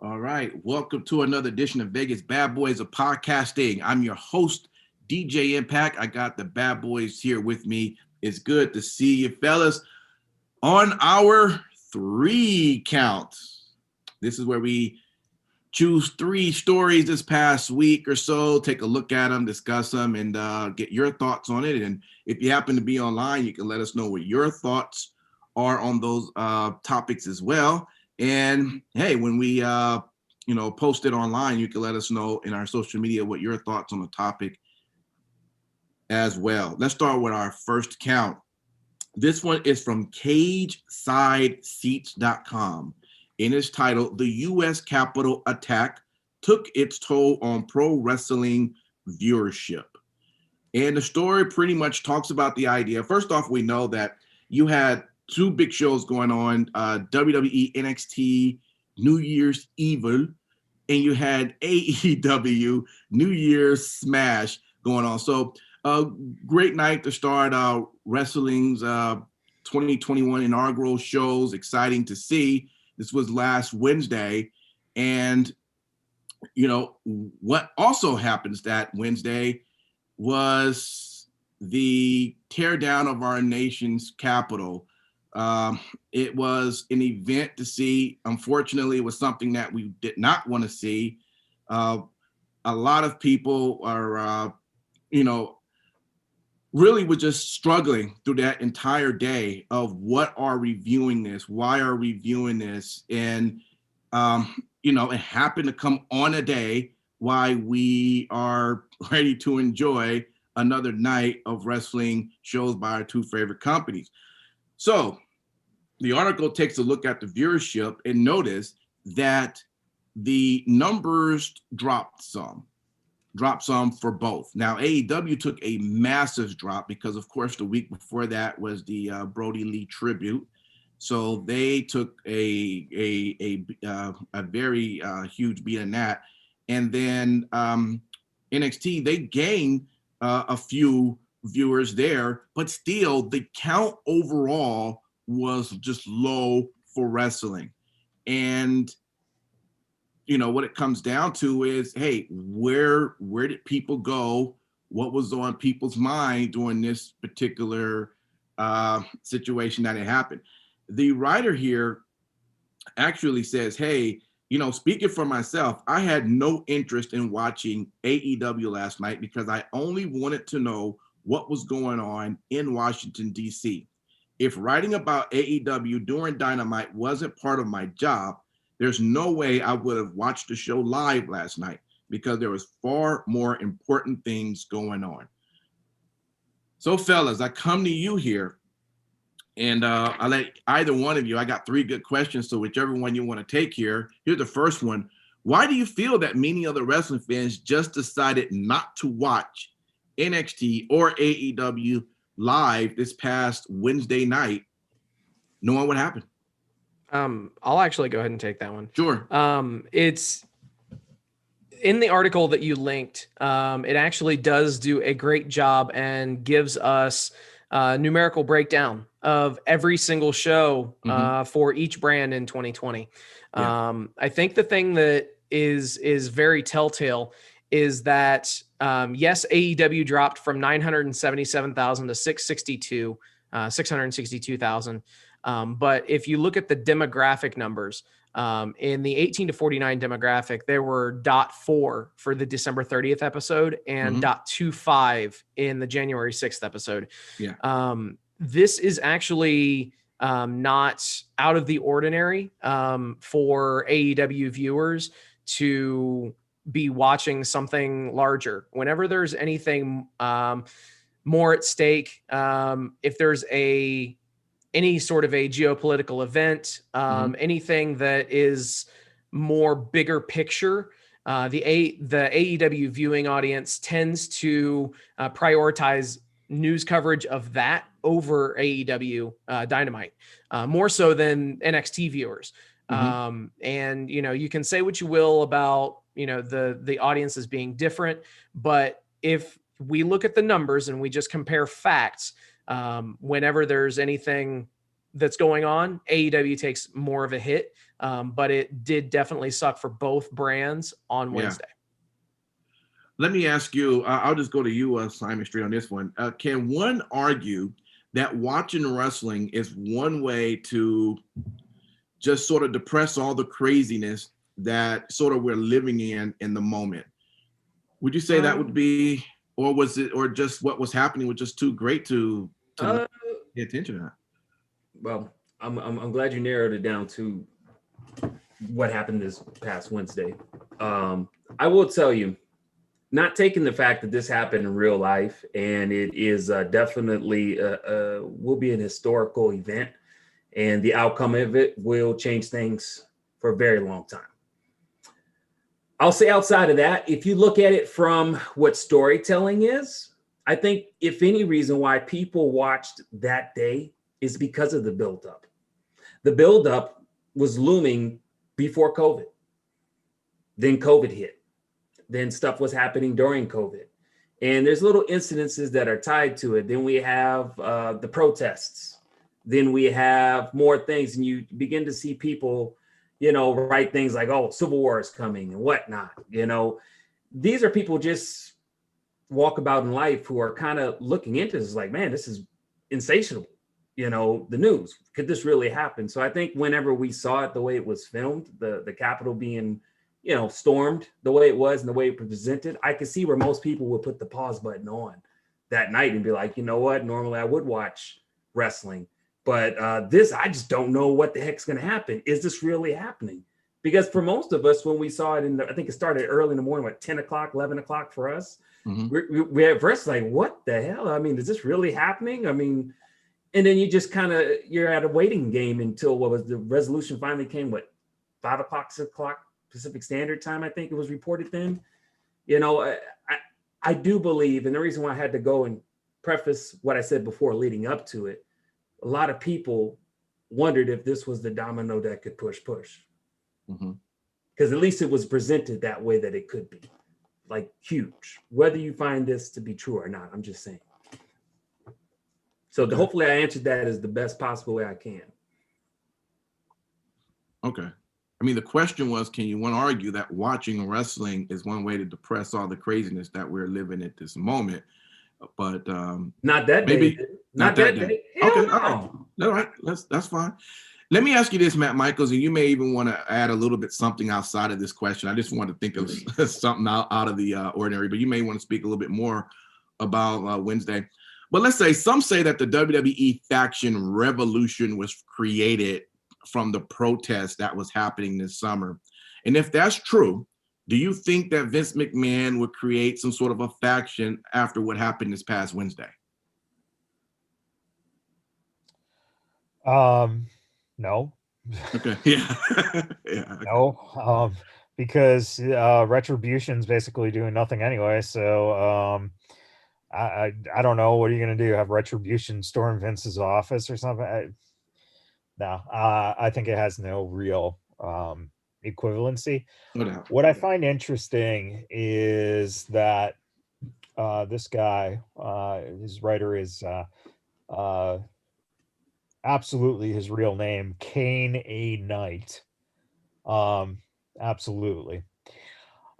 All right. Welcome to another edition of Vegas Bad Boys of Podcasting. I'm your host, DJ Impact. I got the Bad Boys here with me. It's good to see you, fellas, on our 3 count. This is where we choose 3 stories this past week or so, take a look at them, discuss them, and get your thoughts on it. And if you happen to be online, you can let us know what your thoughts are on those topics as well. And hey, when we post it online, you can let us know in our social media what your thoughts on the topic as well. Let's start with our first count. This one is from CageSideSeats.com. And it's titled, "The U.S. Capitol Attack Took Its Toll on Pro Wrestling Viewership." And the story pretty much talks about the idea. First off, we know that you had 2 big shows going on, WWE NXT New Year's Evil, and you had AEW New Year's Smash going on. So great night to start wrestling's 2021 inaugural shows. Exciting to see. This was last Wednesday. And, what also happens that Wednesday was the teardown of our nation's capital. It was an event to see. Unfortunately, it was something that we did not want to see. A lot of people are, really was just struggling through that entire day of what are we viewing this? Why are we viewing this? And, it happened to come on a day why we are ready to enjoy another night of wrestling shows by our 2 favorite companies. So the article takes a look at the viewership and notice that the numbers dropped some for both. Now, AEW took a massive drop because, of course, the week before that was the Brody Lee tribute. So they took a very huge beat in that. And then NXT, they gained a few viewers there, but still the count overall was just low for wrestling. And what it comes down to is, hey, where did people go? What was on people's mind during this particular situation that it happened? The writer here actually says, hey, speaking for myself, I had no interest in watching AEW last night because I only wanted to know what was going on in Washington, D.C. If writing about AEW during Dynamite wasn't part of my job, there's no way I would have watched the show live last night because there was far more important things going on. So, fellas, I come to you here, and I let either one of you, I got 3 good questions, so whichever one you want to take here. Here's the first one. Why do you feel that many other wrestling fans just decided not to watch NXT or AEW live this past Wednesday night, knowing what happened? I'll actually go ahead and take that one. Sure. It's in the article that you linked. It actually does do a great job and gives us a numerical breakdown of every single show for each brand in 2020. Yeah. I think the thing that is very telltale is that, yes, AEW dropped from 977,000 to 662,000. But if you look at the demographic numbers, in the 18 to 49 demographic, there were 0.4 for the December 30th episode and 0.25 in the January 6th episode. Yeah. This is actually not out of the ordinary for AEW viewers to be watching something larger. Whenever there's anything more at stake, if there's any sort of a geopolitical event, anything that is more bigger picture, the AEW viewing audience tends to prioritize news coverage of that over AEW Dynamite, more so than NXT viewers. And, you can say what you will about, the audiences being different, but if we look at the numbers and we just compare facts, whenever there's anything that's going on, AEW takes more of a hit. But it did definitely suck for both brands on Yeah. Wednesday. Let me ask you, I'll just go to you, Simon, straight on this one. Can one argue that watching wrestling is one way to just sort of depress all the craziness that sort of we're living in the moment? Would you say that would be, or was it, or just what was happening was just too great to Uh, pay attention to that? well, I'm glad you narrowed it down to what happened this past Wednesday. I will tell you, not taking the fact that this happened in real life, and it is definitely will be an historical event, and the outcome of it will change things for a very long time. I'll say outside of that, if you look at it from what storytelling is, I think if any reason why people watched that day is because of the buildup. The buildup was looming before COVID. Then COVID hit. Then stuff was happening during COVID. And there's little incidences that are tied to it. Then we have the protests. Then we have more things, and you begin to see people, write things like, oh, Civil War is coming and whatnot. These are people just walk about in life who are kind of looking into this like, man, this is insatiable. The news, could this really happen? So I think whenever we saw it, the way it was filmed, the Capitol being, stormed the way it was and the way it was presented, I could see where most people would put the pause button on that night and be like, you know what, normally I would watch wrestling, but this, I just don't know what the heck's going to happen. Is this really happening? Because for most of us, when we saw it I think it started early in the morning, 10 o'clock, 11 o'clock for us, we at first like, what the hell? I mean, is this really happening? I mean, and then you just you're at a waiting game until the resolution finally came, 5 o'clock, 6 o'clock Pacific Standard Time, I think it was reported then. I do believe, and the reason why I had to go and preface what I said before leading up to it, a lot of people wondered if this was the domino that could push. Because at least it was presented that way, that it could be like huge, whether you find this to be true or not. I'm just saying. So hopefully I answered that as the best possible way I can. Okay. I mean, the question was, can you one argue that watching wrestling is one way to depress all the craziness that we're living at this moment? But not that maybe day. not that day. Okay, No. All right. That's fine. Let me ask you this, Matt Michaels, and you may even want to add a little bit something outside of this question. I just want to think of something out of the ordinary, but you may want to speak a little bit more about Wednesday. But let's say some say that the WWE faction revolution was created from the protest that was happening this summer. And if that's true, do you think that Vince McMahon would create some sort of a faction after what happened this past Wednesday? No. Okay. Yeah. Yeah. No. Because Retribution's basically doing nothing anyway. So I don't know. What are you going to do? Have Retribution storm Vince's office or something? No. I think it has no real equivalency. No. What I find interesting is that this guy, his writer is absolutely his real name, Kane A. Knight. Absolutely.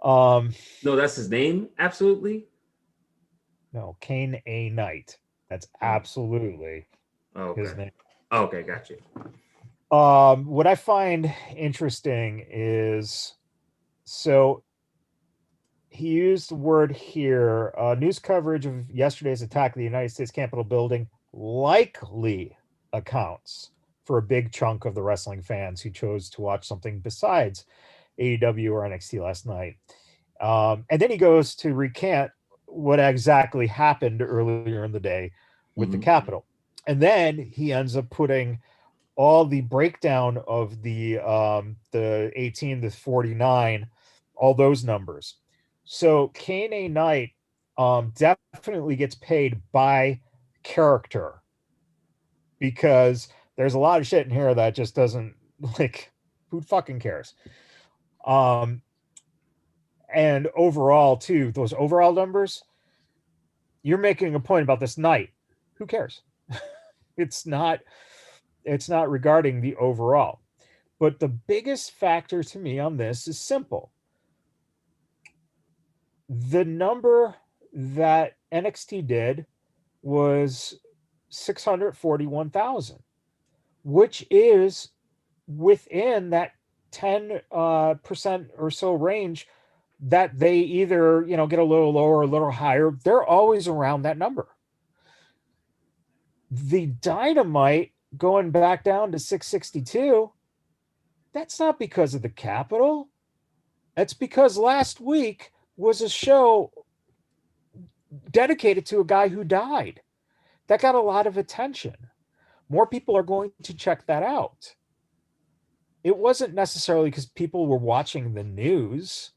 No, that's his name. Absolutely. No, Kane A. Knight. That's absolutely his name. Okay, gotcha. What I find interesting is, so he used the word here, news coverage of yesterday's attack of the United States Capitol building likely accounts for a big chunk of the wrestling fans who chose to watch something besides AEW or NXT last night. And then he goes to recant what exactly happened earlier in the day with the Capitol. And then he ends up putting all the breakdown of the 18 to 49, all those numbers. So Kane A. Knight definitely gets paid by character, because there's a lot of shit in here that just doesn't, like, who fucking cares? And overall, too, those overall numbers, you're making a point about this night. Who cares? It's not It's not regarding the overall. But the biggest factor to me on this is simple. The number that NXT did was 641,000, which is within that 10% or so range that they either, get a little lower or a little higher. They're always around that number. The Dynamite going back down to 662, that's not because of the Capitol. That's because last week was a show dedicated to a guy who died. That got a lot of attention. More people are going to check that out. It wasn't necessarily because people were watching the news.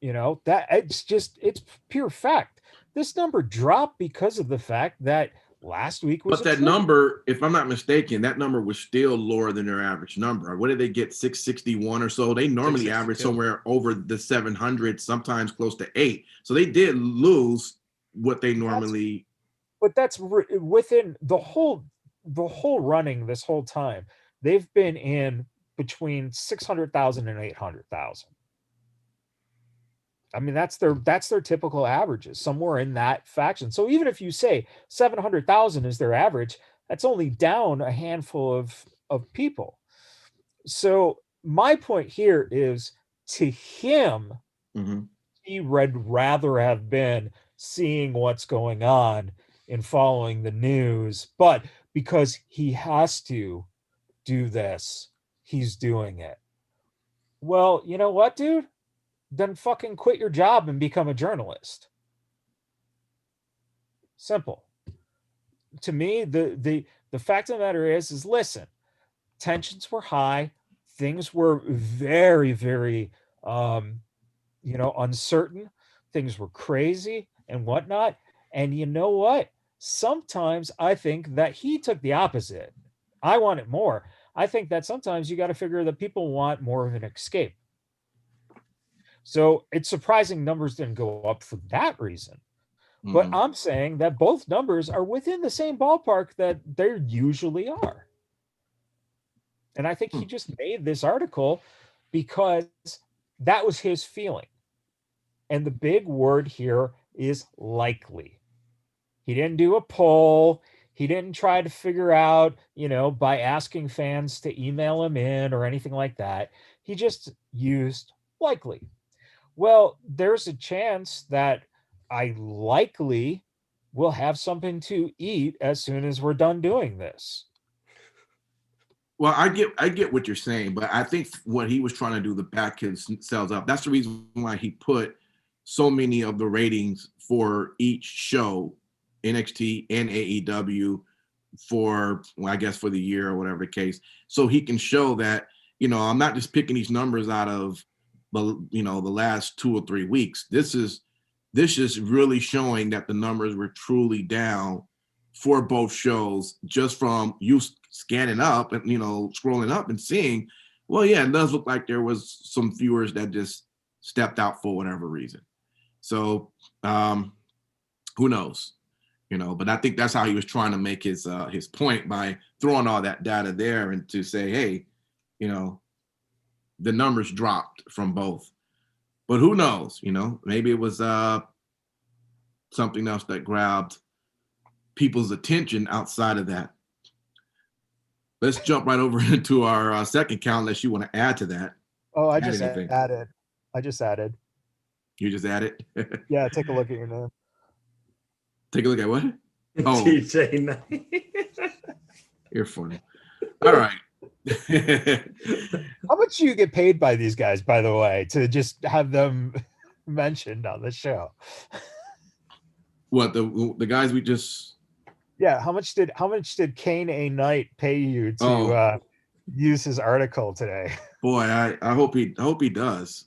That it's pure fact. This number dropped because of the fact that last week was. But that number, if I'm not mistaken, that number was still lower than their average number. What did they get? 661 or so. They normally average somewhere over the 700, sometimes close to 8. So they did lose what they normally. But that's within the whole running this whole time. They've been in between 600,000 and 800,000. I mean, that's their typical averages, somewhere in that faction. So even if you say 700,000 is their average, that's only down a handful of people. So my point here is, to him, he would rather have been seeing what's going on and following the news, but because he has to do this, he's doing it. Well, you know what, dude? Then fucking quit your job and become a journalist. Simple. To me, the fact of the matter is listen, tensions were high, things were very, very uncertain, things were crazy and whatnot. And you know what? Sometimes I think that he took the opposite. I want it more. I think that sometimes you got to figure that people want more of an escape. So it's surprising numbers didn't go up for that reason. But I'm saying that both numbers are within the same ballpark that they usually are. And I think he just made this article because that was his feeling. And the big word here is likely. He didn't do a poll. He didn't try to figure out, by asking fans to email him in or anything like that. He just used likely. Well, there's a chance that I likely will have something to eat as soon as we're done doing this. Well, I get what you're saying, but I think what he was trying to do to back his sales up. That's the reason why he put so many of the ratings for each show, NXT and AEW, for the year or whatever the case, so he can show that I'm not just picking these numbers out of the last 2 or 3 weeks. This is really showing that the numbers were truly down for both shows, just from you scanning up and scrolling up and seeing, well, yeah, it does look like there was some viewers that just stepped out for whatever reason. So who knows, but I think that's how he was trying to make his point, by throwing all that data there and to say, hey, the numbers dropped from both. But who knows, maybe it was something else that grabbed people's attention outside of that. Let's jump right over into our second count, unless you want to add to that. Oh, I just added. You just added? Yeah, take a look at your name. Take a look at what? Oh, TJ Knight. You're funny. All right. How much do you get paid by these guys, by the way, to just have them mentioned on the show? What, the guys we just? Yeah, how much did Kane A. Knight pay you to use his article today? Boy, I hope he does.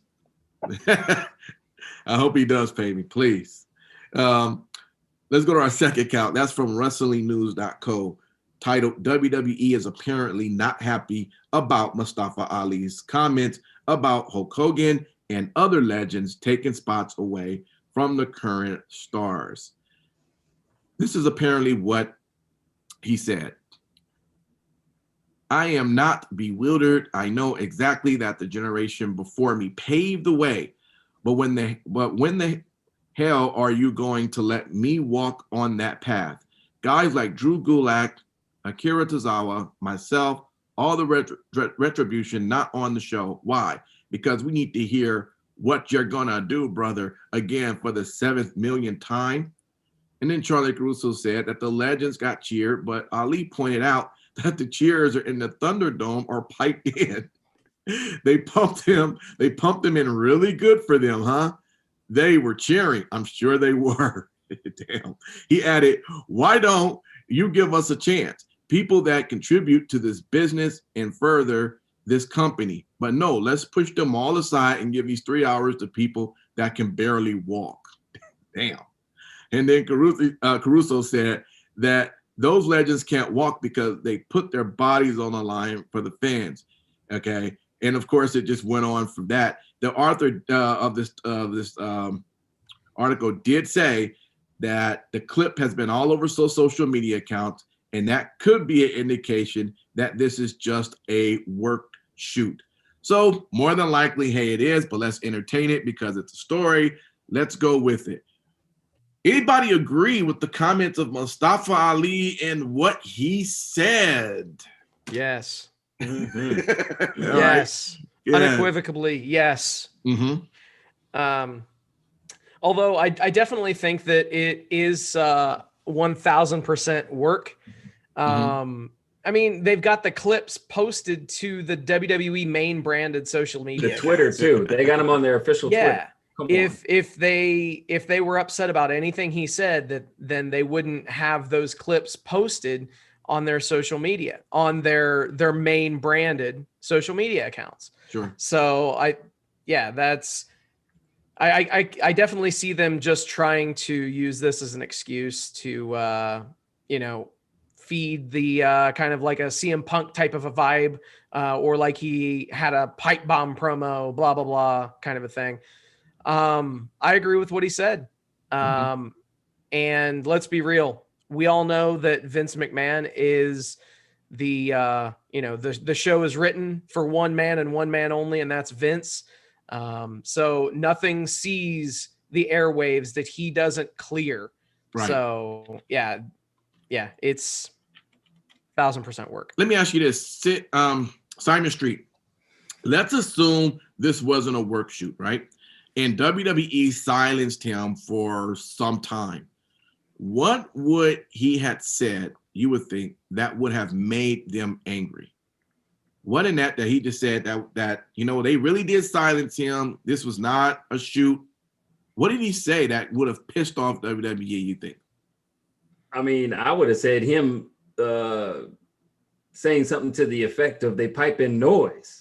I hope he does pay me, please. Let's go to our second count. That's from WrestlingNews.co, titled "WWE is apparently not happy about Mustafa Ali's comments about Hulk Hogan and other legends taking spots away from the current stars." This is apparently what he said. I am not bewildered. I know exactly that the generation before me paved the way. But when the hell are you going to let me walk on that path? Guys like Drew Gulak, Akira Tozawa, myself, all the retribution not on the show. Why? Because we need to hear what you're gonna do, brother, again for the 7th millionth time. And then Charlie Caruso said that the legends got cheered, but Ali pointed out that the cheers are in the Thunderdome or piped in. They pumped him in really good for them, huh? They were cheering. I'm sure they were. Damn. He added, why don't you give us a chance? People that contribute to this business and further this company. But no, let's push them all aside and give these 3 hours to people that can barely walk. Damn. And then Caruso said that those legends can't walk because they put their bodies on the line for the fans. Okay. And of course, it just went on from that. The author of this article did say that the clip has been all over social media accounts, and that could be an indication that this is just a work shoot. So more than likely, hey, it is, but let's entertain it because it's a story. Let's go with it. Anybody agree with the comments of Mustafa Ali and what he said? Yes. Mm-hmm. Yes. Right. Yeah. Unequivocally, yes. Mm-hmm. Although I definitely think that it is 1000% work. I mean, they've got the clips posted to the WWE main branded social media. The Twitter too. They got them on their official Twitter. If they were upset about anything he said, then they wouldn't have those clips posted on their social media, on their main branded social media accounts. Sure. So I definitely see them just trying to use this as an excuse to feed the kind of like a CM Punk type of a vibe, or like he had a pipe bomb promo, blah blah blah, kind of a thing. I agree with what he said. And let's be real. We all know that Vince McMahon is the show is written for one man and one man only, and that's Vince. So nothing sees the airwaves that he doesn't clear. Right. So yeah, it's 1000% work. Let me ask you this. Simon Street. Let's assume this wasn't a work shoot, right? And WWE silenced him for some time. What would he have said, you would think, that would have made them angry? What in that he just said that they really did silence him. This was not a shoot. What did he say that would have pissed off WWE, you think? I mean, I would have said him saying something to the effect of they pipe in noise.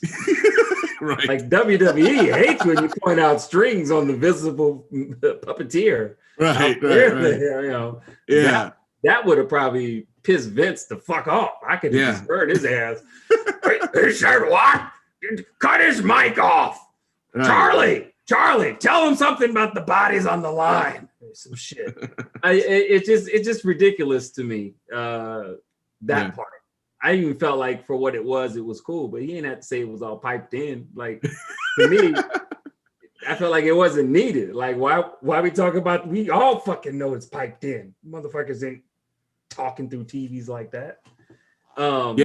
Right. Like WWE hates when you point out strings on the visible puppeteer. Right. Yeah. That would have probably pissed Vince the fuck off. I could have just heard his ass. He said what? Cut his mic off. Right. Charlie, tell him something about the bodies on the line. Some shit. It's just ridiculous to me. That part. I even felt like for what it was cool, but he didn't have to say it was all piped in. Like to me, I felt like it wasn't needed. Like why we talk about? We all fucking know it's piped in. Motherfuckers ain't talking through TVs like that. No.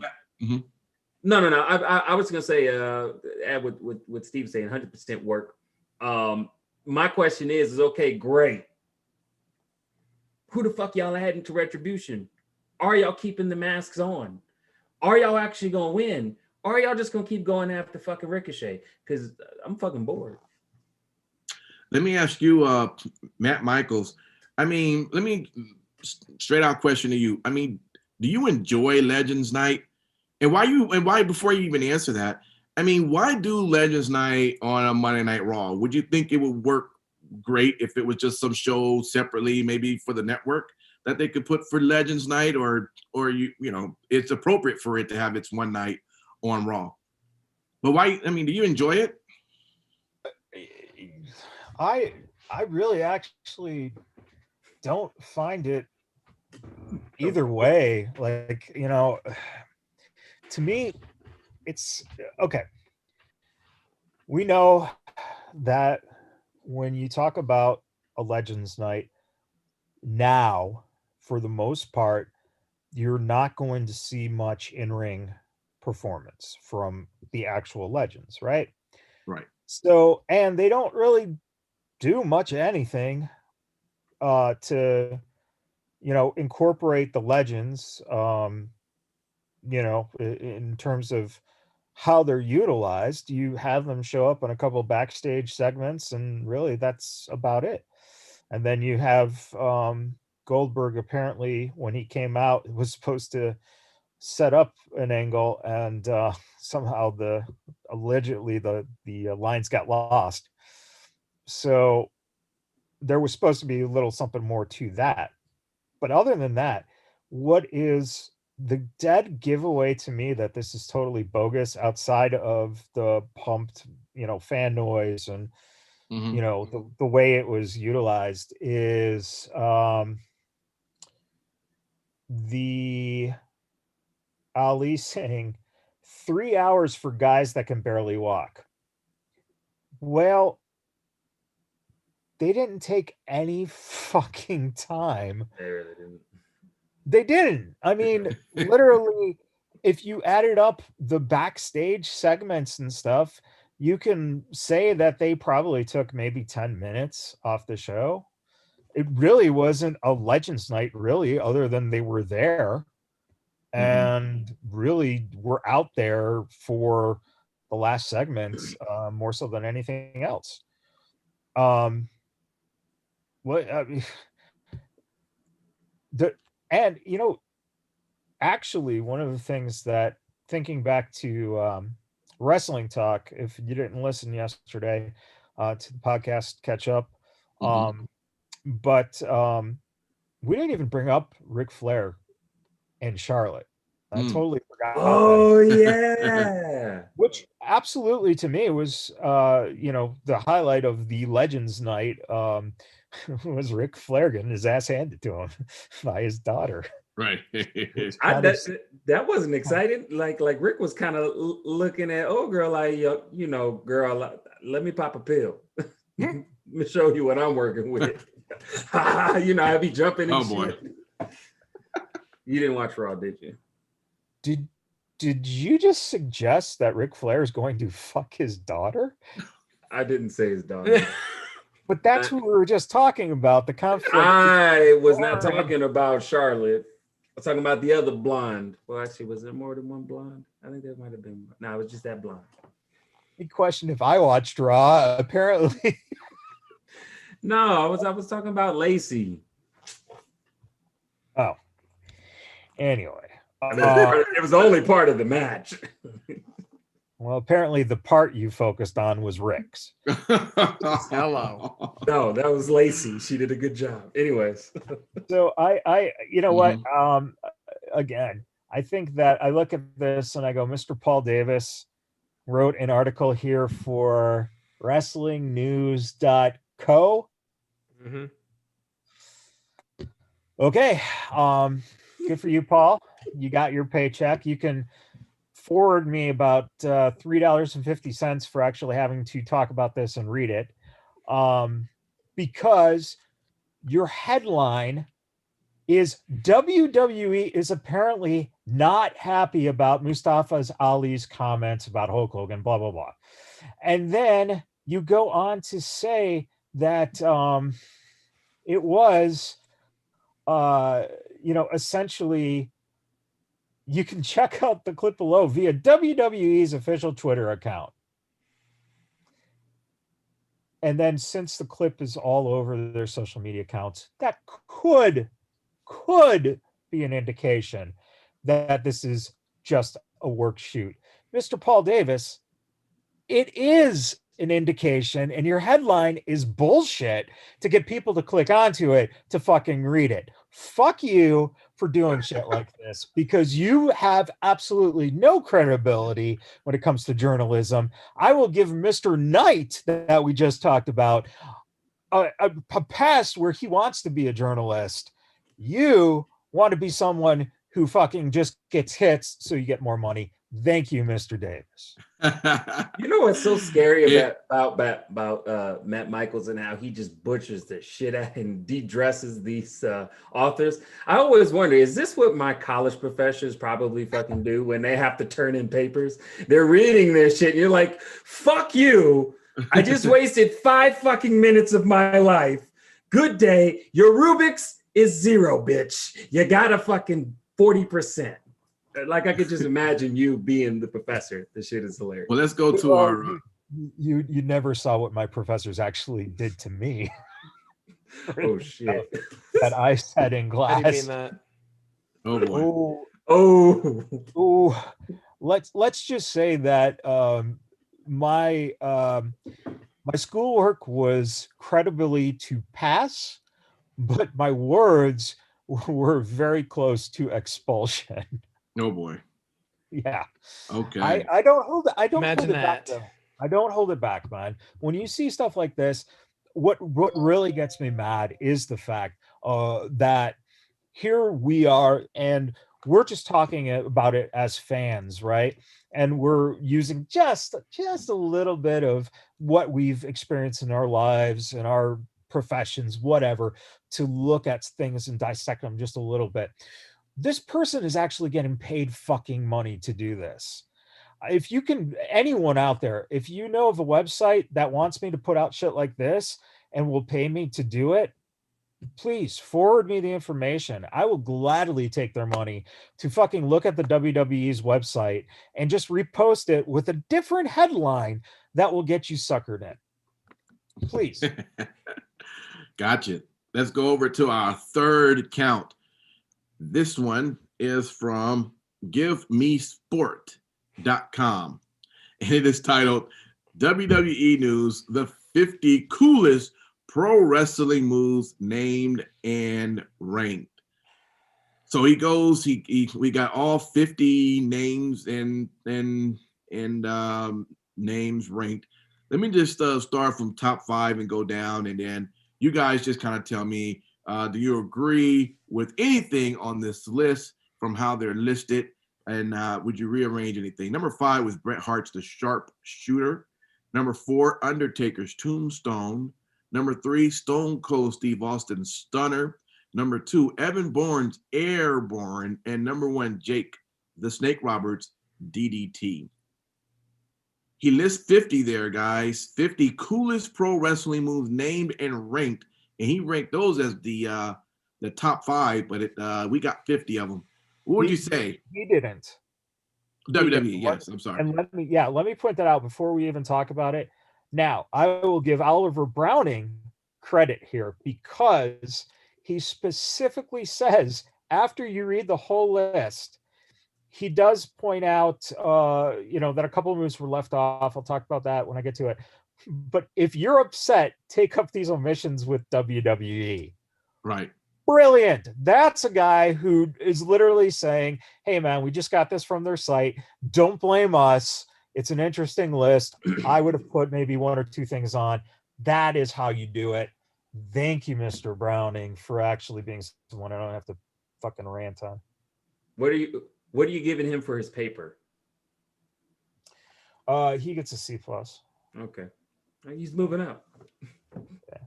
I was gonna say, add what Steve's saying, 100% work. My question is okay, great. Who the fuck y'all adding to Retribution? Are y'all keeping the masks on? Are y'all actually gonna win? Or are y'all just gonna keep going after fucking Ricochet? Because I'm fucking bored. Let me ask you, Matt Michaels. I mean, let me straight out question to you. I mean, do you enjoy Legends Night? And why before you even answer that, I mean, why do Legends Night on a Monday Night Raw? Would you think it would work great if it was just some show separately, maybe for the network that they could put for Legends Night, or it's appropriate for it to have its one night on Raw? But why? I mean, do you enjoy it? I really actually don't find it either way. Like, to me, it's okay. We know that when you talk about a Legends Night, now, for the most part, you're not going to see much in-ring performance from the actual legends, right? Right. So, and they don't really do much of anything to, incorporate the legends, in terms of how they're utilized. You have them show up on a couple backstage segments, and really that's about it. And then you have Goldberg, apparently when he came out, was supposed to set up an angle, and somehow allegedly the lines got lost. So there was supposed to be a little something more to that. But other than that, what is the dead giveaway to me that this is totally bogus, outside of the pumped, fan noise and the way it was utilized, is the Ali saying 3 hours for guys that can barely walk. Well, they didn't take any fucking time. They really didn't. They didn't. I mean, literally, if you added up the backstage segments and stuff, you can say that they probably took maybe 10 minutes off the show. It really wasn't a Legends Night, really, other than they were there and really were out there for the last segments, more so than anything else. Actually, one of the things that, thinking back to Wrestling Talk, if you didn't listen yesterday to the podcast, catch up. But we didn't even bring up Ric Flair and Charlotte. I totally forgot. Oh yeah. Which absolutely, to me, was the highlight of the Legends Night. Was Ric Flair getting his ass handed to him by his daughter. Right. That wasn't exciting. Like Rick was kind of looking at old girl like, girl, let me pop a pill. Let me show you what I'm working with. I be jumping and shit. Boy. You didn't watch Raw, did you? Did you just suggest that Ric Flair is going to fuck his daughter? I didn't say his daughter. But that's who we were just talking about, the conflict. I was not talking about Charlotte. I was talking about the other blonde. Well, actually, was there more than one blonde? I think there might have been. No, it was just that blonde. He questioned if I watched Raw. Apparently. No, I was talking about Lacey. Oh. Anyway. It was only part of the match. Well, apparently the part you focused on was Rick's. Hello. No, that was Lacey. She did a good job. Anyways. So I what? Again, I think that I look at this and I go, Mr. Paul Davis wrote an article here for WrestlingNews.co. Okay. Good for you, Paul. You got your paycheck. You can forward me about $3.50 for actually having to talk about this and read it, because your headline is WWE is apparently not happy about Mustafa Ali's comments about Hulk Hogan, blah, blah, blah. And then you go on to say that it was, essentially, you can check out the clip below via WWE's official Twitter account. And then, since the clip is all over their social media accounts, that could be an indication that this is just a work shoot. Mr. Paul Davis, it is an indication, and your headline is bullshit to get people to click onto it to fucking read it. Fuck you for doing shit like this, because you have absolutely no credibility when it comes to journalism. I will give Mr. Knight, that we just talked about, a pass where he wants to be a journalist. You want to be someone who fucking just gets hits so you get more money. Thank you, Mr. Davis. You know what's so scary Yeah. about Matt Michaels and how he just butchers the shit out and de-dresses these authors? I always wonder, is this what my college professors probably fucking do when they have to turn in papers? They're reading their shit and you're like, fuck you. I just wasted 5 fucking minutes of my life. Good day. Your Rubik's is 0, bitch. You got a fucking 40%. Like I could just imagine you being the professor. This shit is hilarious. Well, let's go to our. You never saw what my professors actually did to me. Oh shit! That I said in class. How do you mean that? Oh boy. Oh. Let's just say that my schoolwork was credibly to pass, but my words were very close to expulsion. Oh boy. Yeah. Okay. I don't hold it. I don't Imagine hold it back, that. though. I don't hold it back, man. When you see stuff like this, what really gets me mad is the fact that here we are, and we're just talking about it as fans, right? And we're using just a little bit of what we've experienced in our lives and our professions, whatever, to look at things and dissect them just a little bit. This person is actually getting paid fucking money to do this. If you can, anyone out there, if you know of a website that wants me to put out shit like this and will pay me to do it, please forward me the information. I will gladly take their money to fucking look at the WWE's website and just repost it with a different headline that will get you suckered in. Please. Gotcha. Let's go over to our third count. This one is from GiveMeSport.com, and it is titled WWE News, the 50 coolest pro wrestling moves named and ranked. So he goes, we got all 50 names and names ranked. Let me just start from top 5 and go down, and then you guys just kind of tell me, do you agree with anything on this list from how they're listed? And would you rearrange anything? Number 5 was Bret Hart's The Sharp Shooter. Number 4, Undertaker's Tombstone. Number 3, Stone Cold Steve Austin's Stunner. Number 2, Evan Bourne's Airborne. And number 1, Jake the Snake Roberts' DDT. He lists 50 there, guys. 50 coolest pro wrestling moves named and ranked. And he ranked those as the top 5, but we got 50 of them. What would you say? He didn't. WWE, yes. I'm sorry. And let me point that out before we even talk about it. Now, I will give Oliver Browning credit here because he specifically says after you read the whole list, he does point out, that a couple of moves were left off. I'll talk about that when I get to it. But if you're upset, take up these omissions with WWE. Right. Brilliant. That's a guy who is literally saying, hey, man, we just got this from their site. Don't blame us. It's an interesting list. I would have put maybe 1 or 2 things on. That is how you do it. Thank you, Mr. Browning, for actually being someone I don't have to fucking rant on. What are you giving him for his paper? He gets a C+. Okay. He's moving up. Yeah.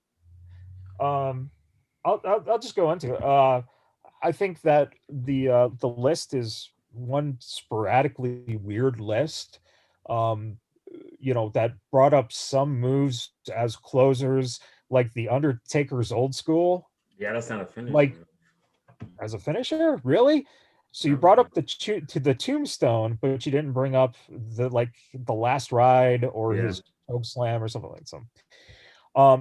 I'll just go into it. I think that the list is one sporadically weird list. That brought up some moves as closers, like the Undertaker's Old School. Yeah, that's not a finisher. Like as a finisher, really? So you brought up the Tombstone, but you didn't bring up the Last Ride or his choke slam or something like that.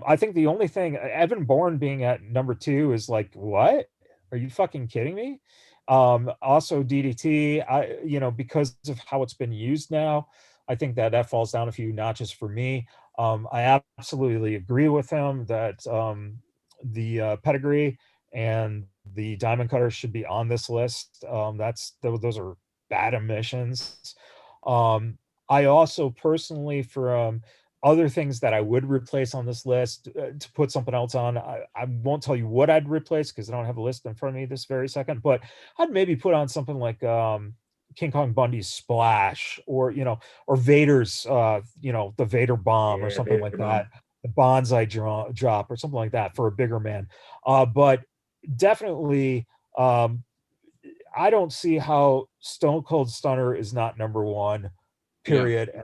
I think the only thing, Evan Bourne being at number 2 is like, what? Are you fucking kidding me? Also DDT, because of how it's been used now, I think that falls down a few notches for me. I absolutely agree with him that the pedigree and the diamond cutter should be on this list. Those are bad omissions. I also personally, for other things that I would replace on this list, to put something else on, I won't tell you what I'd replace because I don't have a list in front of me this very second, but I'd maybe put on something like King Kong Bundy's splash, or or Vader's the Vader bomb or something like that, the bonsai drop or something like that for a bigger man. But definitely, I don't see how Stone Cold Stunner is not number one. Period. Yeah.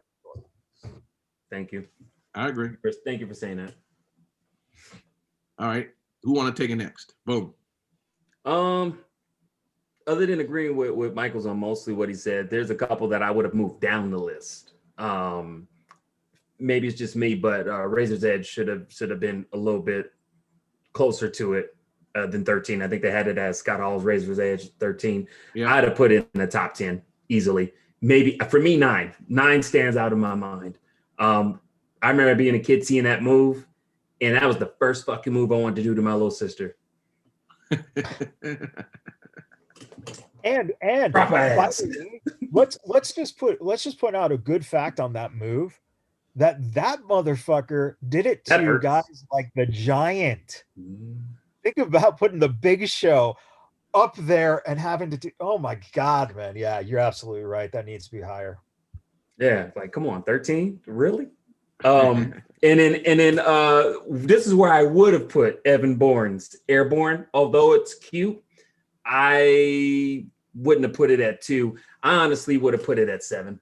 Thank you. I agree. Thank you for saying that. All right, who want to take it next? Boom. Other than agreeing with Michael's on mostly what he said, there's a couple that I would have moved down the list. Maybe it's just me, but Razor's Edge should have been a little bit closer to it than 13. I think they had it as Scott Hall's Razor's Edge 13. Yeah. I'd have put it in the top 10 easily. Maybe for me, 9. 9 stands out in my mind. I remember being a kid seeing that move, and that was the first fucking move I wanted to do to my little sister. And let's just put out a good fact on that move. That motherfucker did it to guys like the Giant. Think about putting the Big Show up there and having to do. Oh my God, man! Yeah, you're absolutely right. That needs to be higher. Yeah, like come on, 13, really? And then this is where I would have put Evan Bourne's Airborne. Although it's cute, I wouldn't have put it at 2. I honestly would have put it at 7.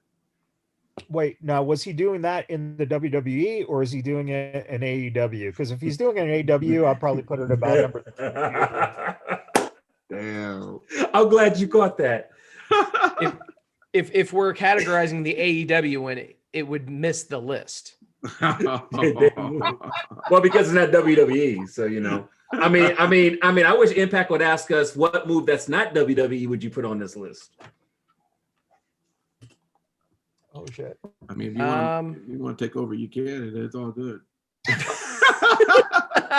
Wait, now was he doing that in the WWE or is he doing it in AEW? Because if he's doing it in AEW, I'll probably put it about number 2. Damn. I'm glad you caught that. If we're categorizing the AEW in it, it would miss the list. Well, because it's not WWE, so I mean, I wish Impact would ask us what move that's not WWE would you put on this list. Oh shit! I mean, if you want to take over, you can. It's all good.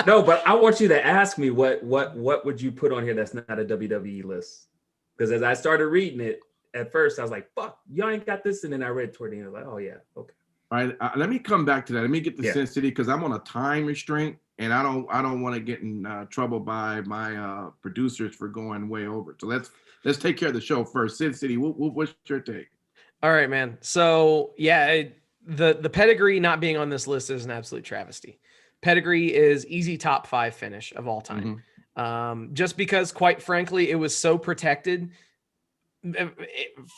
No, but I want you to ask me what would you put on here that's not a WWE list? Because as I started reading it at first, I was like, "Fuck, y'all ain't got this," and then I read toward the end, like, "Oh yeah, okay." All right, let me come back to that. Let me get to Sin City because I'm on a time restraint, and I don't want to get in trouble by my producers for going way over. So let's take care of the show first. Sin City, what's your take? All right, man. So yeah, the pedigree not being on this list is an absolute travesty. Pedigree is easy top 5 finish of all time. Mm-hmm. Just because, quite frankly, it was so protected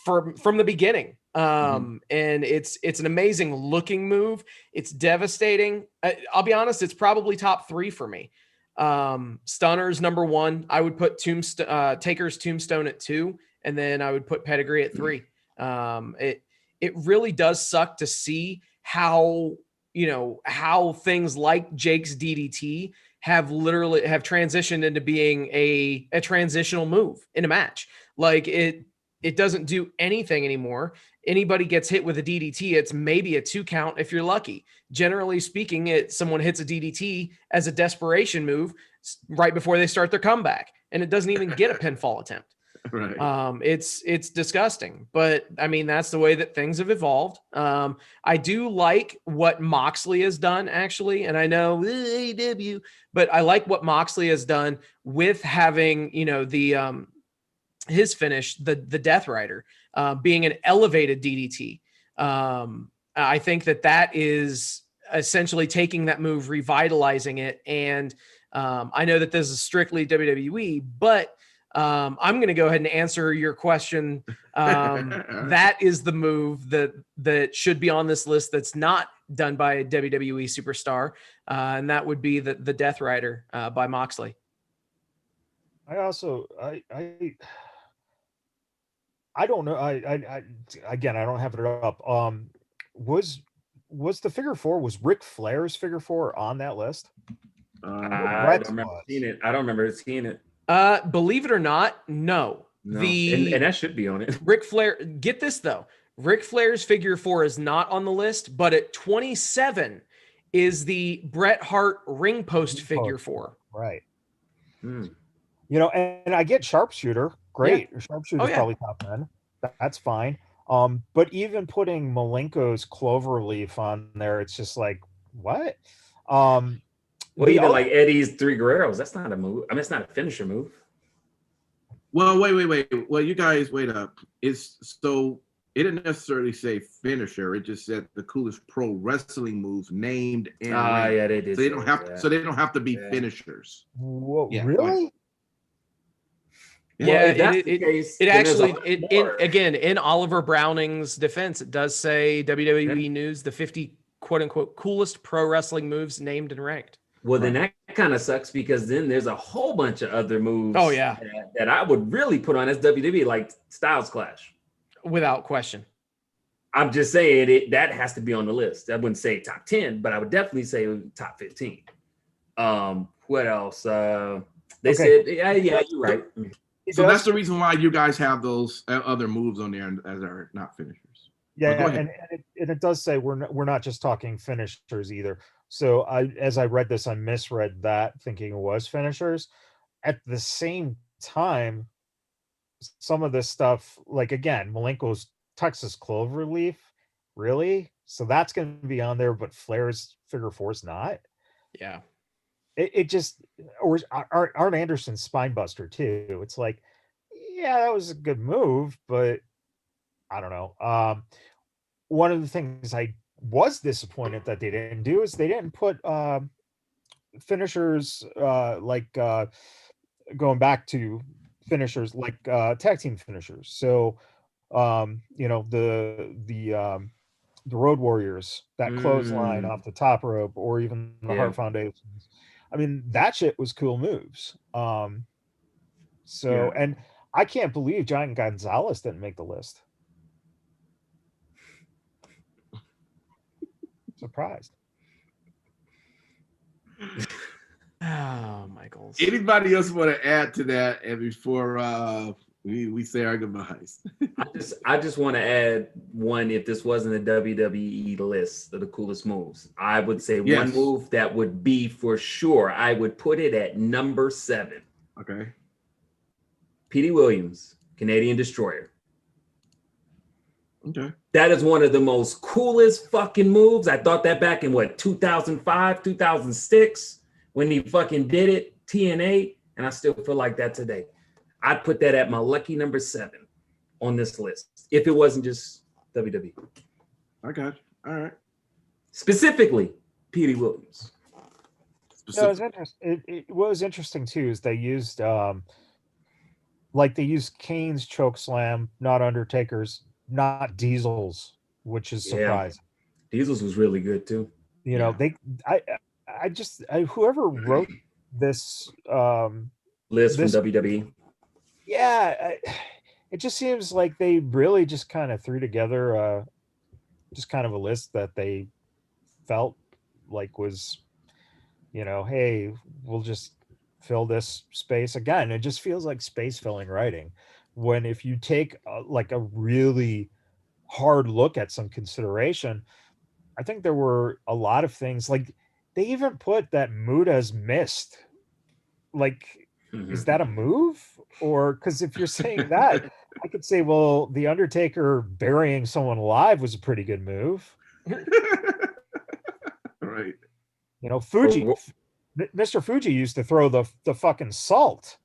from the beginning. And it's an amazing looking move. It's devastating. I'll be honest, it's probably top 3 for me. Stunner's number 1. I would put Taker's Tombstone at 2, and then I would put Pedigree at 3. It really does suck to see how things like Jake's DDT have transitioned into being a transitional move in a match. Like it doesn't do anything anymore. Anybody gets hit with a DDT, it's maybe a 2 count if you're lucky. Generally speaking, someone hits a DDT as a desperation move right before they start their comeback, and it doesn't even get a pinfall attempt. Right. It's disgusting, but I mean, that's the way that things have evolved. I do like what Moxley has done actually. And I know AEW, but I like what Moxley has done with having, his finish, the Death Rider, being an elevated DDT. I think that is essentially taking that move, revitalizing it. And I know that this is strictly WWE, but I'm going to go ahead and answer your question. That is the move that should be on this list that's not done by a WWE superstar, and that would be the Death Rider by Moxley. I also I don't know. Again, I don't have it up. Was the figure 4, was Ric Flair's figure 4 on that list? I don't remember seeing it. I don't remember seeing it. Believe it or not, no. And that should be on it. Ric Flair, get this though. Ric Flair's figure 4 is not on the list, but at 27 is the Bret Hart ring post figure 4. Right. And I get Sharpshooter. Great. Yeah. Sharpshooter's probably top 10. That's fine. But even putting Malenko's Cloverleaf on there, it's just like, what? Well, even like Eddie's 3 Guerreros, that's not a move. I mean, it's not a finisher move. Well, wait. Well, you guys, wait up. It's so it didn't necessarily say finisher. It just said the coolest pro wrestling moves named and ranked. Yeah, they did. So they don't have. that. So they don't have to be Yeah. finishers. What, Yeah, go ahead. really? Yeah. Yeah, Well, if that's the case, it then there's a actually lot in more. again in Oliver Browning's defense, it does say WWE Yeah. News the 50 quote unquote coolest pro wrestling moves named and ranked. Well, then that kind of sucks because then there's a whole bunch of other moves. Oh, yeah. that I would really put on as WWE, like Styles Clash. Without question. I'm just saying that has to be on the list. I wouldn't say top 10, but I would definitely say top 15. What else? They said, yeah, you're right. So that's the reason why you guys have those other moves on there as are not finishers. Yeah, and it does say we're not just talking finishers either. So as I read this, I misread that, thinking it was finishers. At the same time, some of this stuff, like again, Malenko's Texas Cloverleaf, really? So that's going to be on there, but Flair's figure four's not. Yeah. It just, or Arn Anderson's Spinebuster too. It's like, yeah, that was a good move, but I don't know. One of the things I was disappointed that they didn't do is they didn't put finishers going back to finishers like tag team finishers. So the Road Warriors, that clothesline off the top rope, or even the Heart Foundations. I mean, that shit was cool moves. And I can't believe Giant Gonzalez didn't make the list. Surprised. Oh, Michaels. Anybody else want to add to that? And before we say our goodbyes, I just want to add one. If this wasn't a WWE list of the coolest moves, I would say one move that would be for sure. I would put it at number 7. Okay. Petey Williams, Canadian Destroyer. Okay. That is one of the most coolest fucking moves. I thought that back in 2005, 2006, when he fucking did it, TNA, and I still feel like that today. I'd put that at my lucky number 7 on this list if it wasn't just WWE. I got you. All right. Specifically, Petey Williams. No, it was interesting too. Is they used Kane's choke slam, not Undertaker's, not Diesel's, which is surprising. Diesel's was really good too. Whoever wrote this list from WWE. Yeah, it just seems like they really just kind of threw together just kind of a list that they felt like was, hey, we'll just fill this space. Again, it just feels like space filling writing, when if you take a really hard look at some consideration, I think there were a lot of things, like they even put that Muda's missed. Like, is that a move? Or because if you're saying that, I could say, well, the Undertaker burying someone alive was a pretty good move. Right. Fuji, Mr. Fuji used to throw the fucking salt.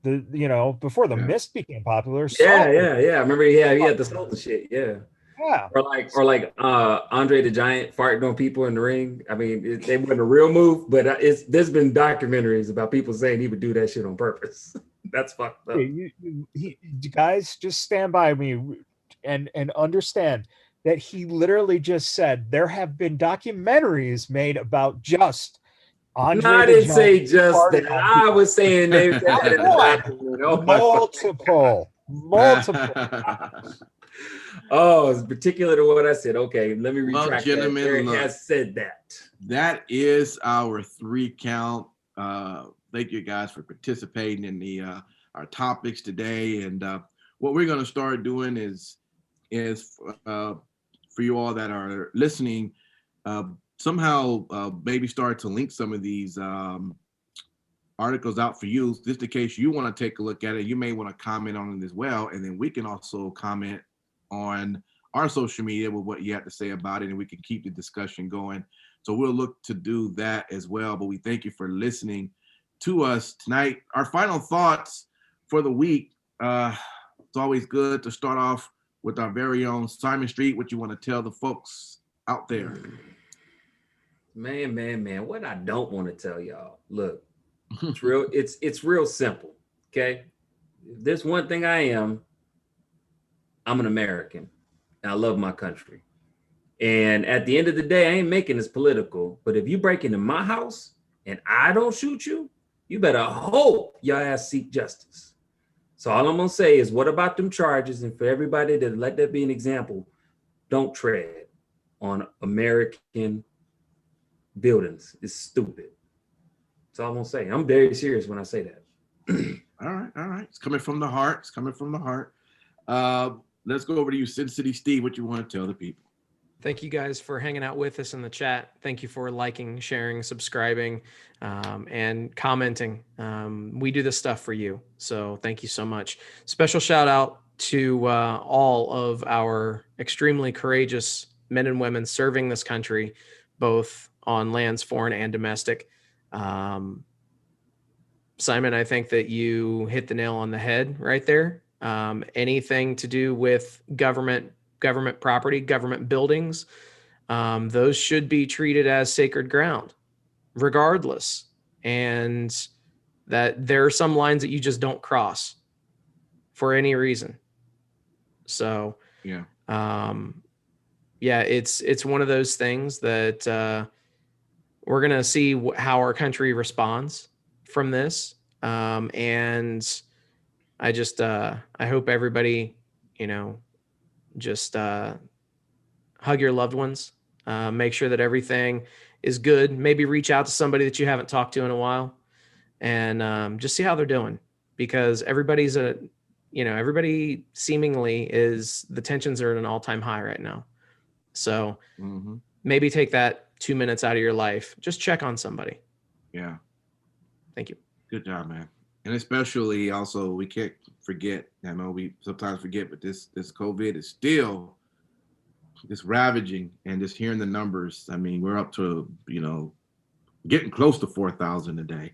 Before the mist became popular. Yeah. I remember he had the salt and shit. Yeah. Yeah. Or like Andre the Giant farting on people in the ring. I mean, they wasn't a real move, but there's been documentaries about people saying he would do that shit on purpose. That's fucked up. You guys, just stand by me and understand that he literally just said there have been documentaries made about just Andre. I didn't say just that. I was saying they've multiple. Oh, it's particular to what I said. Okay, let me retract. Well, gentlemen, Eric has said that. That is our 3 count. Thank you guys for participating in our topics today. And what we're going to start doing is for you all that are listening, somehow maybe start to link some of these articles out for you, just in case you want to take a look at it. You may want to comment on it as well, and then we can also comment on our social media with what you have to say about it, and we can keep the discussion going. So we'll look to do that as well. But we thank you for listening to us tonight. Our final thoughts for the week It's always good to start off with our very own Simon Street. What you want to tell the folks out there? Man, what I don't want to tell y'all. Look, it's real simple. Okay. If there's one thing I'm an American and I love my country. And at the end of the day, I ain't making this political, but if you break into my house and I don't shoot you, you better hope your ass seek justice. So all I'm gonna say is, what about them charges? And for everybody to let that be an example, don't tread on American buildings. It's stupid. That's all I'm gonna say. I'm very serious when I say that. All right. It's coming from the heart. Let's go over to you, Sin City Steve. What you want to tell the people? Thank you guys for hanging out with us in the chat. Thank you for liking, sharing, subscribing, and commenting. We do this stuff for you. So thank you so much. Special shout out to all of our extremely courageous men and women serving this country, both on lands, foreign and domestic. Simon, I think that you hit the nail on the head right there. Anything to do with government property, government buildings, those should be treated as sacred ground, regardless. And that there are some lines that you just don't cross for any reason. So, yeah, it's one of those things that we're gonna see how our country responds from this. And I just I hope everybody, just hug your loved ones, make sure that everything is good. Maybe reach out to somebody that you haven't talked to in a while, and just see how they're doing, because everybody seemingly is, the tensions are at an all-time high right now. So maybe take that 2 minutes out of your life, just check on somebody. Yeah. Thank you. Good job, man. And especially also, we can't forget, I know we sometimes forget, but this COVID is still just ravaging, and just hearing the numbers. I mean, we're up to, getting close to 4,000 a day.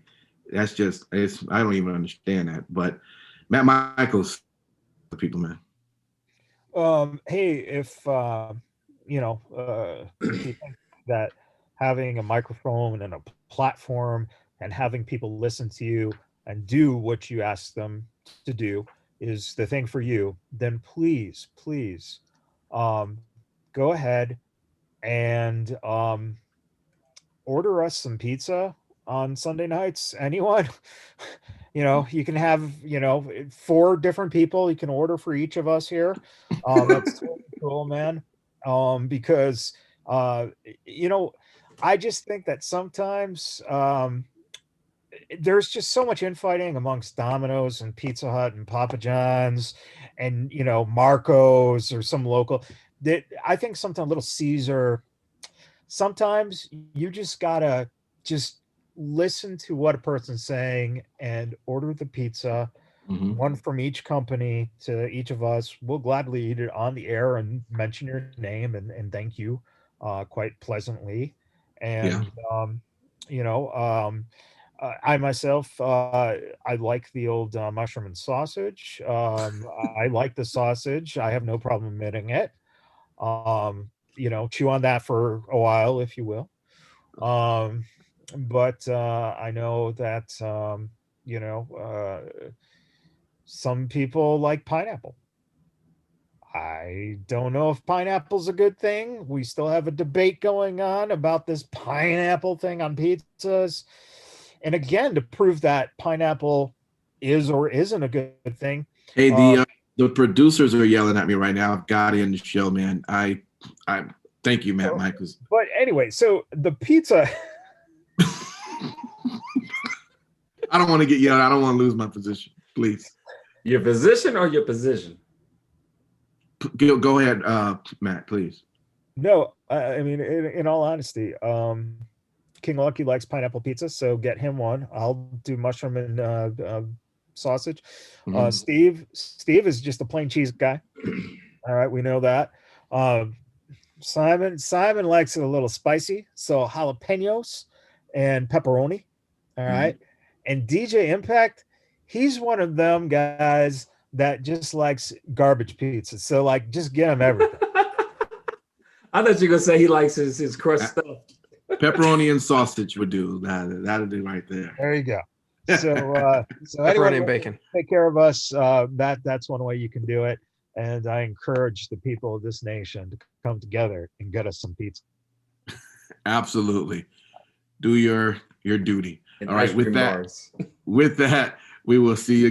That's just, I don't even understand that. But Matt Michaels, the people, man. Hey, if you think that having a microphone and a platform and having people listen to you and do what you ask them to do is the thing for you, then please go ahead and order us some pizza on Sunday nights. Anyone? You can have 4 different people you can order for each of us here. That's totally cool, man. Because I just think that sometimes there's just so much infighting amongst Domino's and Pizza Hut and Papa John's and Marco's or some local, that I think sometimes Little Caesar, sometimes you just gotta just listen to what a person's saying and order the pizza, one from each company to each of us. We'll gladly eat it on the air and mention your name and thank you quite pleasantly. And I myself, I like the old mushroom and sausage. I like the sausage. I have no problem admitting it. Chew on that for a while, if you will. But I know that, some people like pineapple. I don't know if pineapple's a good thing. We still have a debate going on about this pineapple thing on pizzas. And again, to prove that pineapple is or isn't a good thing. Hey, the producers are yelling at me right now. I've got to end the show, man. I thank you, Matt Michaels. But anyway, so the pizza. I don't want to get yelled. I don't want to lose my position. Please. Your position or your position? Go ahead, Matt, please. No, I mean, in all honesty, King Lucky likes pineapple pizza, so get him one. I'll do mushroom and sausage. Steve is just a plain cheese guy. All right, we know that. Simon likes it a little spicy, so jalapenos and pepperoni. All right. And DJ Impact, he's one of them guys that just likes garbage pizza. So like, just get him everything. I thought you were gonna say he likes his crust stuff. Pepperoni and sausage would do that. That'd do right there. There you go. So Pepperoni anyway, and bacon. take care of us. That's one way you can do it. And I encourage the people of this nation to come together and get us some pizza. Absolutely. Do your duty. And All right. ice cream With that, bars. we will see you